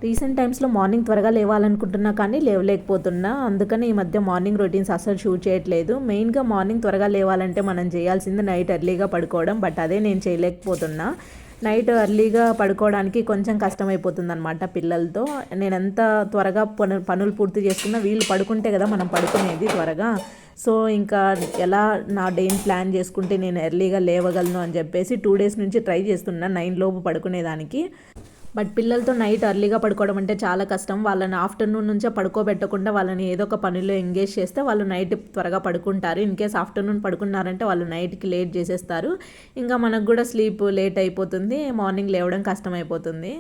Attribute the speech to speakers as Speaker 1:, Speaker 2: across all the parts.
Speaker 1: Recent టైమ్స్లో morning త్వరగా లేవాలనుకుంటున్నా కానీ లేవలేకపోతున్నా. అందుకని ఈ మధ్య మార్నింగ్ రొటీన్స్ అస్సలు షూట్ చేయట్లేదు. మెయిన్గా మార్నింగ్ త్వరగా లేవాలంటే మనం చేయాల్సింది నైట్ ఎర్లీగా పడుకోవడం. బట్ అదే నేను చేయలేకపోతున్నా. నైట్ ఎర్లీగా పడుకోవడానికి కొంచెం కష్టమైపోతుంది అనమాట పిల్లలతో. నేను ఎంత త్వరగా పనులు పూర్తి చేసుకున్నా వీళ్ళు పడుకుంటే కదా మనం పడుకునేది త్వరగా. సో ఇంకా ఎలా నా డేని ప్లాన్ చేసుకుంటే నేను ఎర్లీగా లేవగలను అని చెప్పేసి 2 days నుంచి ట్రై చేస్తున్నా 9 లోపు పడుకునేదానికి. బట్ పిల్లలతో నైట్ ఎర్లీగా పడుకోవడం అంటే చాలా కష్టం. వాళ్ళని ఆఫ్టర్నూన్ నుంచే పడుకోబెట్టకుండా వాళ్ళని ఏదో ఒక పనిలో ఎంగేజ్ చేస్తే వాళ్ళు నైట్ త్వరగా పడుకుంటారు. ఇన్ కేస్ ఆఫ్టర్నూన్ పడుకున్నారంటే వాళ్ళు నైట్కి లేట్ చేసేస్తారు. ఇంకా మనకు కూడా స్లీప్ లేట్ అయిపోతుంది, మార్నింగ్ లేవడం కష్టం అయిపోతుంది.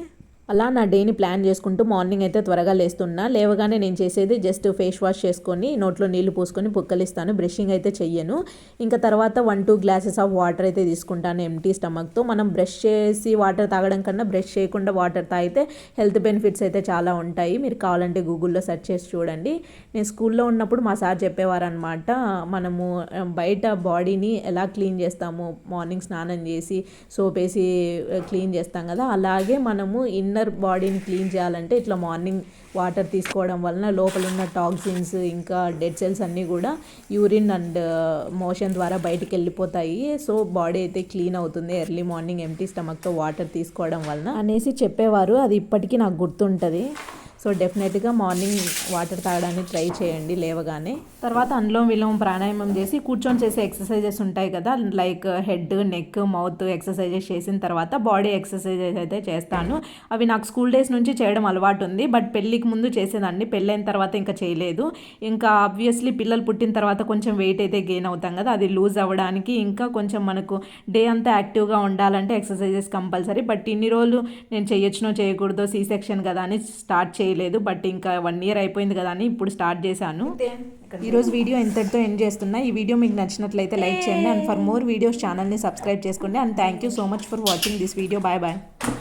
Speaker 1: అలా నా డేని ప్లాన్ చేసుకుంటూ మార్నింగ్ అయితే త్వరగా లేస్తున్నా. లేవగానే నేను చేసేది జస్ట్ ఫేస్ వాష్ చేసుకొని నోట్లో నీళ్లు పోసుకొని పుక్కలిస్తాను. బ్రషింగ్ అయితే చెయ్యను. ఇంకా తర్వాత 1-2 glasses ఆఫ్ వాటర్ అయితే తీసుకుంటాను ఎంటీ స్టమక్తో. మనం బ్రష్ చేసి వాటర్ తాగడం కన్నా బ్రష్ చేయకుండా వాటర్ తాగితే హెల్త్ బెనిఫిట్స్ అయితే చాలా ఉంటాయి. మీరు కావాలంటే గూగుల్లో సెర్చ్ చేసి చూడండి. నేను స్కూల్లో ఉన్నప్పుడు మా సార్ చెప్పేవారనమాట, మనము బయట బాడీని ఎలా క్లీన్ చేస్తాము, మార్నింగ్ స్నానం చేసి సోప్ వేసి క్లీన్ చేస్తాం కదా, అలాగే మనము ఇన్నర్ బాడీని క్లీన్ చేయాలంటే ఇట్లా మార్నింగ్ వాటర్ తీసుకోవడం వలన లోపల ఉన్న టాక్సిన్స్ ఇంకా డెడ్ సెల్స్ అన్నీ కూడా యూరిన్ అండ్ మోషన్ ద్వారా బయటికి వెళ్ళిపోతాయి. సో బాడీ అయితే క్లీన్ అవుతుంది ఎర్లీ మార్నింగ్ ఎంటీ స్టమక్తో వాటర్ తీసుకోవడం వలన అనేసి చెప్పేవారు. అది ఇప్పటికీ నాకు గుర్తుంటుంది. సో డెఫినెట్గా మార్నింగ్ వాటర్ తాగడానికి ట్రై చేయండి లేవగానే. తర్వాత అనులోమ విలోమ ప్రాణాయామం చేసి కూర్చొని చేసే ఎక్సర్సైజెస్ ఉంటాయి కదా, like head, neck, mouth exercises చేసిన తర్వాత బాడీ ఎక్సర్సైజెస్ అయితే చేస్తాను. అవి నాకు స్కూల్ డేస్ నుంచి చేయడం అలవాటు ఉంది. బట్ పెళ్ళికి ముందు చేసేదాన్ని, పెళ్ళైన తర్వాత ఇంకా చేయలేదు. ఇంకా ఆబ్వియస్లీ పిల్లలు పుట్టిన తర్వాత కొంచెం వెయిట్ అయితే గెయిన్ అవుతాం కదా, అది లూజ్ అవ్వడానికి ఇంకా కొంచెం మనకు డే అంతా యాక్టివ్గా ఉండాలంటే ఎక్సర్సైజెస్ కంపల్సరీ. బట్ ఇన్ని రోజులు నేను చేయొచ్చునో చేయకూడదో, సీ సెక్షన్ కదా అని స్టార్ట్ చేయలేదు. బట్ ఇంకా 1 year అయిపోయింది కదా అని ఇప్పుడు స్టార్ట్ చేశాను. ఈరోజు వీడియో ఇంతటితో ఎండ్ చేస్తున్నా. ఈ వీడియో మీకు నచ్చినట్లయితే లైక్ చేయండి. అండ్ ఫర్ మోర్ వీడియోస్ ఛానల్ని సబ్స్క్రైబ్ చేసుకోండి. And thank you so much for watching this video. Bye bye.